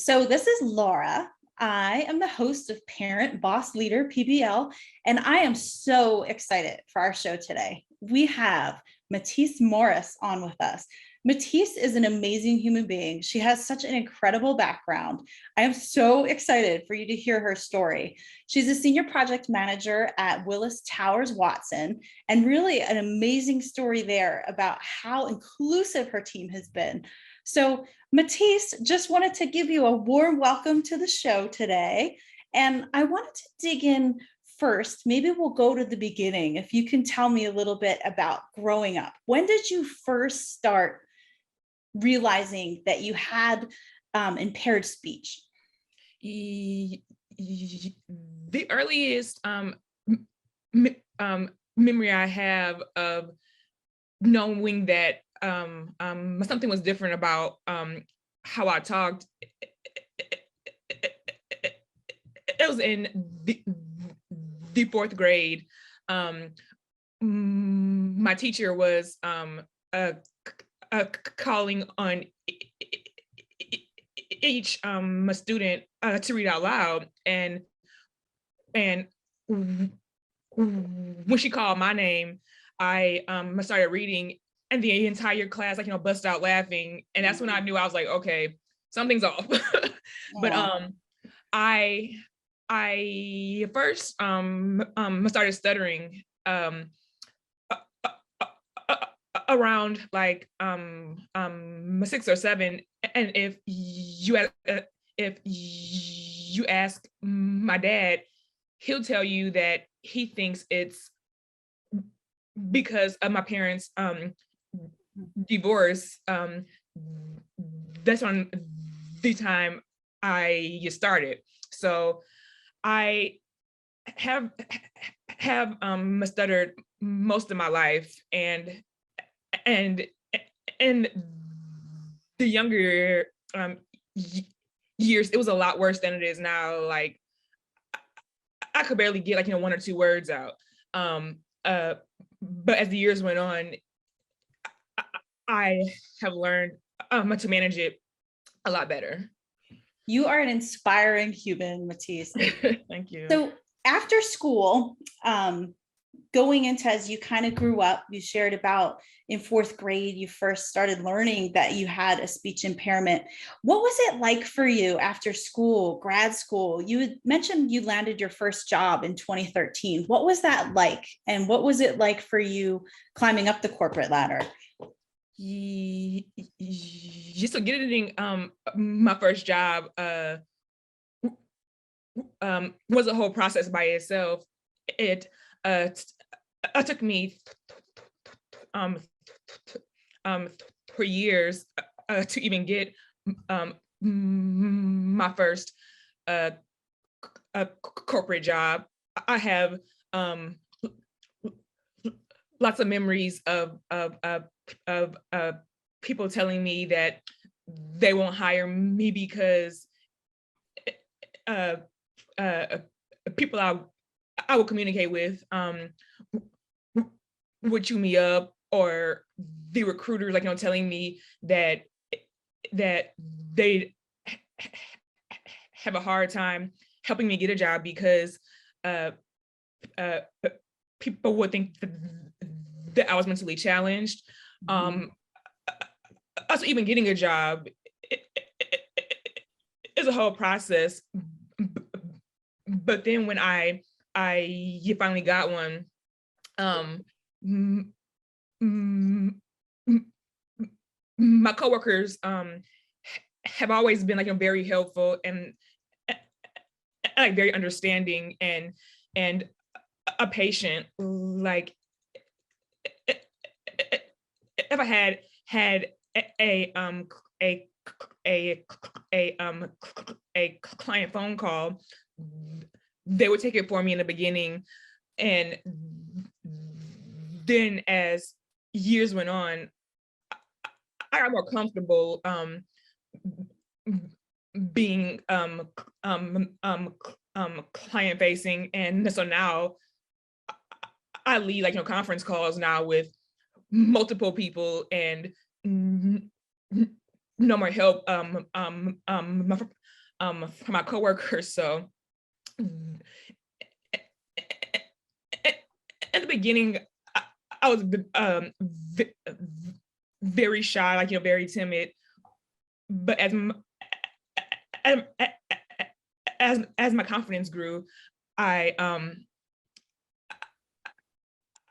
So this is Laura. I am the host of Parent Boss Leader PBL, and I am so excited for our show today. We have Matice Morris on with us. Matice is an amazing human being. She has such an incredible background. I am so excited for you to hear her story. She's a senior project manager at Willis Towers Watson, and really an amazing story there about how inclusive her team has been. So Matice, just wanted to give you a warm welcome to the show today. And I wanted to dig in first. Maybe we'll go to the beginning. If you can tell me a little bit about growing up. When did you first start realizing that you had impaired speech? The earliest memory I have of knowing that something was different about how I talked, it was in the fourth grade. My teacher was calling on each student to read out loud, and when she called my name, I started reading, and the entire class bust out laughing, and that's when I knew I was like, okay, something's off. But I first started stuttering around like 6 or 7, and if you ask my dad, he'll tell you that he thinks it's because of my parents' divorce. That's on the time I started. So I have stuttered most of my life, and in the younger years, it was a lot worse than it is now. Like I could barely get 1 or 2 words out. But as the years went on, I have learned to manage it a lot better. You are an inspiring human, Matice. Thank you. So after school, going into, as you kind of grew up, you shared about in 4th grade, you first started learning that you had a speech impairment. What was it like for you after school, grad school? You had mentioned you landed your first job in 2013. What was that like? And what was it like for you climbing up the corporate ladder? So getting my first job was a whole process by itself. It took me 3 years to even get my first corporate job. I have lots of memories of people telling me that they won't hire me because people I would communicate with would chew me up, or the recruiters telling me that they have a hard time helping me get a job because people would think that I was mentally challenged. Also, even getting a job is a whole process. But then when I finally got one, my coworkers have always been very helpful and very understanding and a patient. Like if I had a client phone call, they would take it for me in the beginning, and then as years went on, I got more comfortable being client facing, and so now I lead conference calls now with multiple people, and no more help from my coworkers. So at the beginning, I was very shy, like, very timid. But as, as my confidence grew, I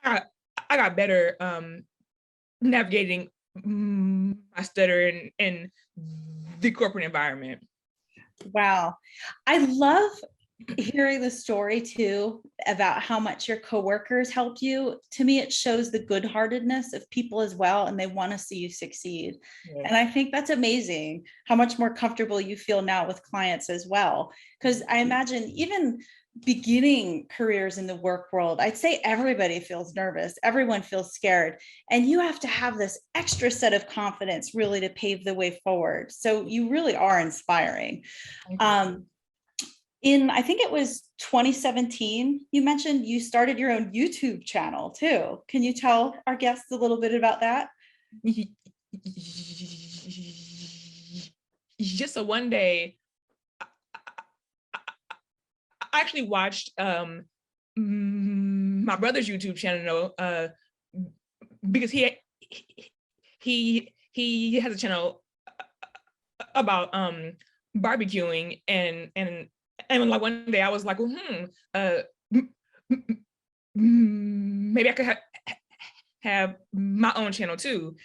I, I got better navigating my stutter in the corporate environment. Wow. I love hearing the story too about how much your coworkers helped you. To me, it shows the good-heartedness of people as well, and they want to see you succeed. Yes. And I think that's amazing how much more comfortable you feel now with clients as well. Because I imagine even beginning careers in the work world, I'd say everybody feels nervous, everyone feels scared, and you have to have this extra set of confidence really to pave the way forward. So you really are inspiring. In, I think it was 2017, you mentioned you started your own YouTube channel too. Can you tell our guests a little bit about that? Just so one day, I actually watched my brother's YouTube channel because he has a channel about barbecuing, and like one day I was like, well, maybe I could have my own channel too,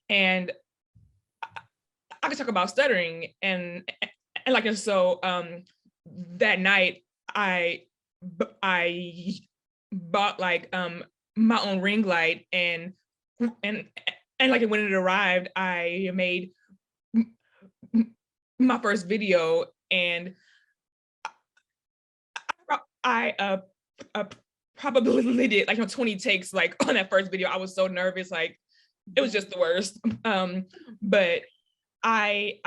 and I could talk about stuttering, and like, and so that night I bought like my own ring light, and like when it arrived, I made my first video, and I probably did like 20 takes like on that first video. I was so nervous, like it was just the worst. But I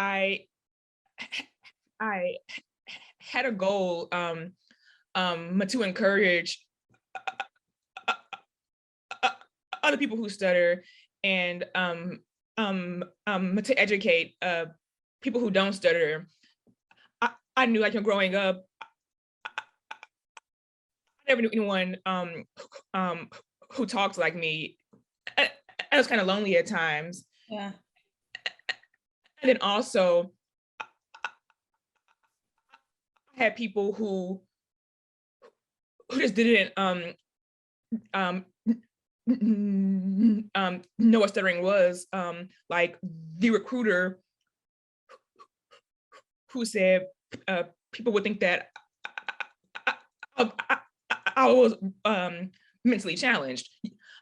had a goal to encourage other people who stutter, and to educate people who don't stutter. I knew, like, growing up, I never knew anyone who talked like me. I was kind of lonely at times. Yeah. And then also, I had people who just didn't know what stuttering was. Like the recruiter who said people would think that I was mentally challenged.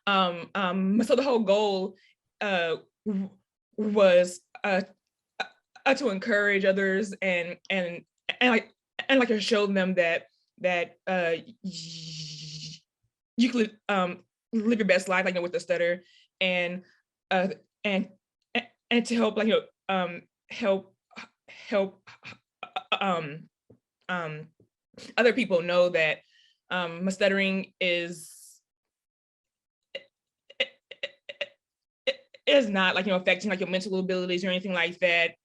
So the whole goal was to encourage others, and like to show them that you could live your best life, like, with the stutter, and uh, and and to help, like, help other people know that stuttering is not, like, affecting, like, your mental abilities or anything like that,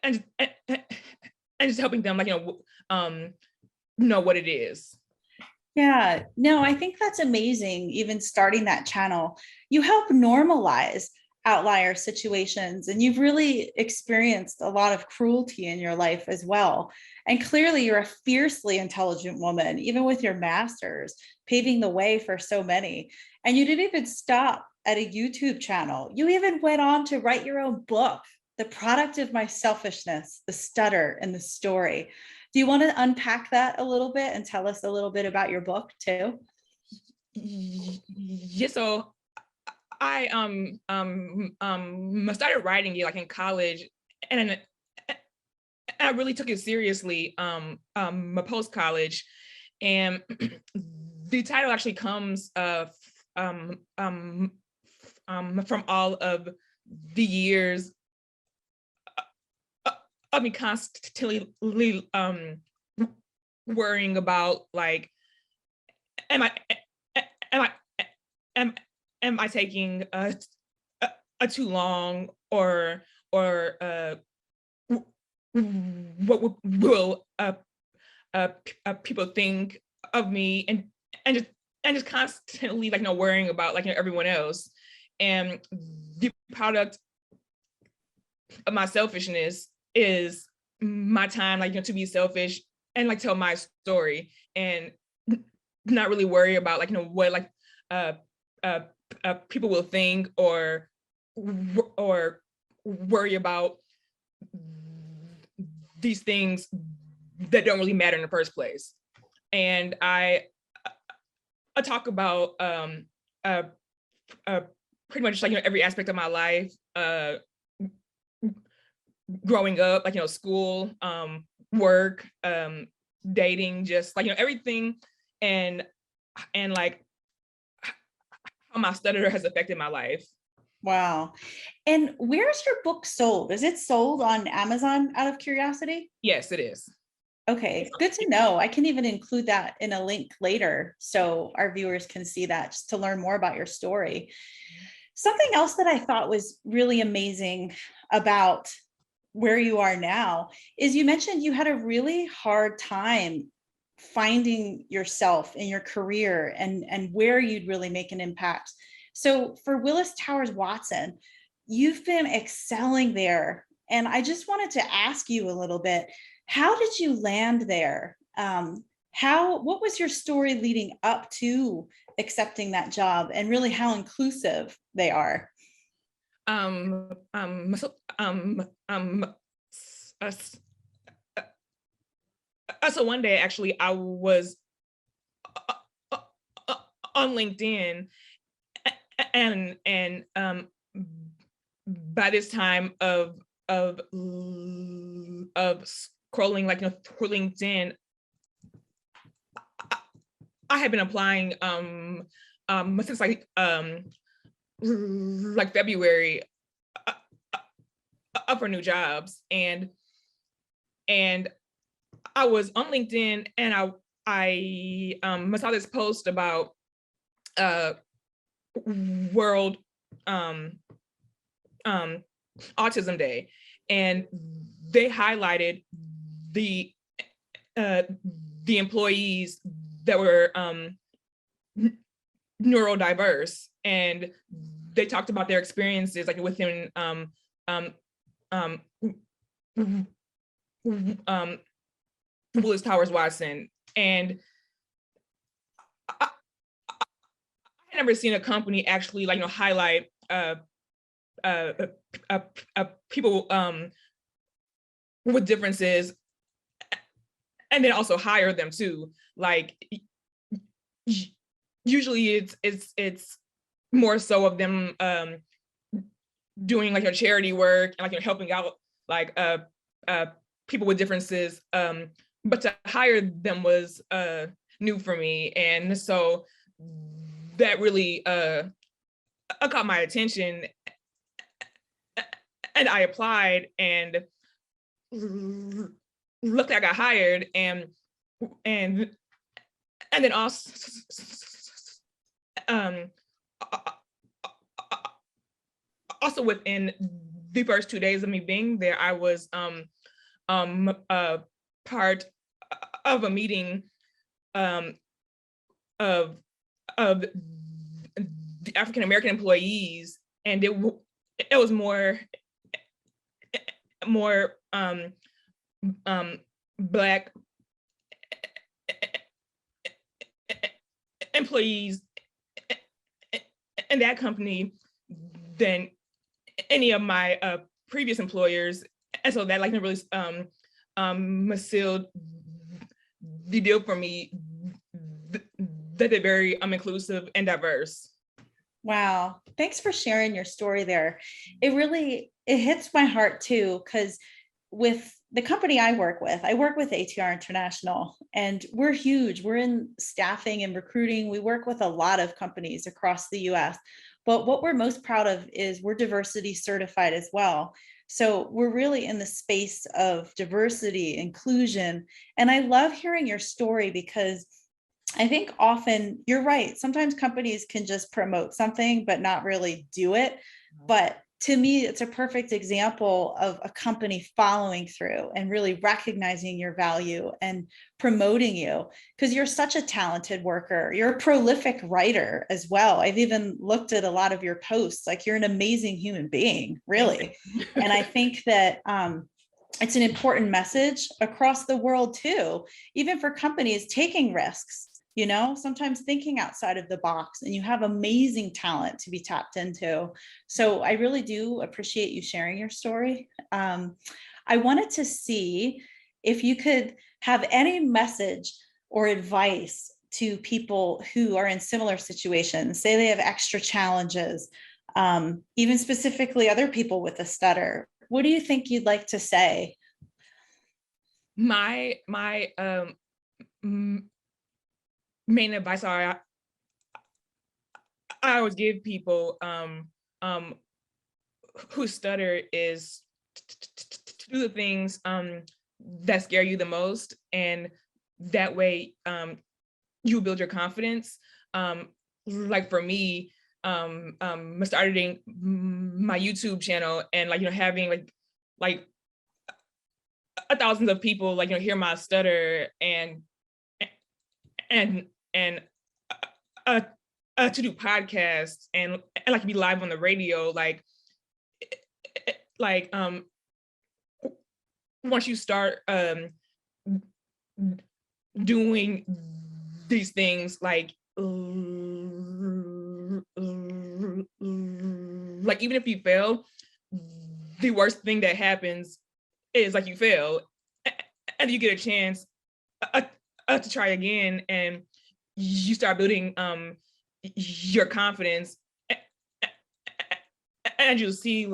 and just helping them, like, know what it is. Yeah, no, I think that's amazing. Even starting that channel, you help normalize outlier situations, and you've really experienced a lot of cruelty in your life as well. And clearly, you're a fiercely intelligent woman, even with your master's, paving the way for so many. And you didn't even stop at a YouTube channel. You even went on to write your own book, The Product of My Selfishness, The Stutter and The Story. Do you want to unpack that a little bit and tell us a little bit about your book too? Yeah, so I started writing it, like, in college, and I really took it seriously post college, and the title actually comes from all of the years of me constantly worrying about, like, am I am I am am I taking a too long, or will people think of me, and just constantly like worrying about like everyone else. And the product of my selfishness is my time like to be selfish and like tell my story, and not really worry about like what like uh, uh, people will think, or worry about these things that don't really matter in the first place. And I talk about uh, pretty much like every aspect of my life, growing up, like school, work, dating, just like everything, and like how my stutter has affected my life. Wow. And where's your book sold? Is it sold on Amazon, out of curiosity? Yes, it is. Okay, good to know. I can even include that in a link later so our viewers can see that, just to learn more about your story. Something else that I thought was really amazing about where you are now is you mentioned you had a really hard time finding yourself in your career and where you'd really make an impact. So for Willis Towers Watson, you've been excelling there. And I just wanted to ask you a little bit, how did you land there? What was your story leading up to accepting that job, and really how inclusive they are? So, so one day, actually, I was on LinkedIn, and by this time of scrolling like through LinkedIn, I had been applying since like February, for new jobs, and I was on LinkedIn, and I saw this post about World Autism Day, and they highlighted the employees that were neurodiverse, and they talked about their experiences like within Willis Towers Watson. And I had never seen a company actually like highlight people with differences, and then also hire them too. Like usually it's more so of them doing like charity work and like helping out like people with differences, but to hire them was new for me. And so that really caught my attention, and I applied, and luckily I got hired. And then also also within the first 2 days of me being there, I was part of a meeting of the African American employees, and it was more Black employees in that company than any of my previous employers. And so that like really sealed the deal for me, that they're very inclusive and diverse. Wow. Thanks for sharing your story there. It hits my heart too, because with the company I work with ATR International, and we're huge. We're in staffing and recruiting. We work with a lot of companies across the US, but what we're most proud of is we're diversity certified as well. So we're really in the space of diversity, inclusion. And I love hearing your story, because I think often you're right. Sometimes companies can just promote something, but not really do it. But to me, it's a perfect example of a company following through and really recognizing your value and promoting you, because you're such a talented worker. You're a prolific writer as well. I've even looked at a lot of your posts. Like, you're an amazing human being, really. And I think that it's an important message across the world too, even for companies taking risks, sometimes thinking outside of the box, and you have amazing talent to be tapped into. So I really do appreciate you sharing your story. I wanted to see if you could have any message or advice to people who are in similar situations, say they have extra challenges, even specifically other people with a stutter. What do you think you'd like to say? My main advice I always give people who stutter is to do the things that scare you the most, and that way you build your confidence. Like for me, starting my YouTube channel, and having like thousands of people hear my stutter, and to do podcasts and be live on the radio, once you start doing these things, even if you fail, the worst thing that happens is you fail, and you get a chance to try again, and you start building your confidence, and you'll see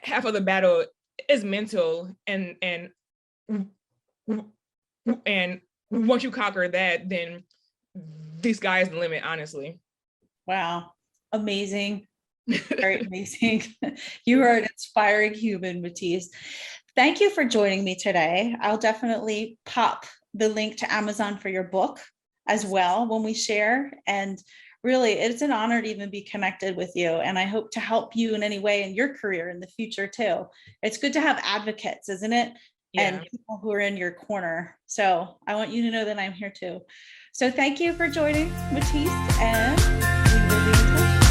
half of the battle is mental, and once you conquer that, then the sky is the limit, honestly. Wow. Amazing. Very amazing. You are an inspiring human, Matice. Thank you for joining me today. I'll definitely pop the link to Amazon for your book as well when we share. And really, it's an honor to even be connected with you. And I hope to help you in any way in your career in the future too. It's good to have advocates, isn't it? Yeah. And people who are in your corner. So I want you to know that I'm here too. So thank you for joining, Matice, and we will be in touch.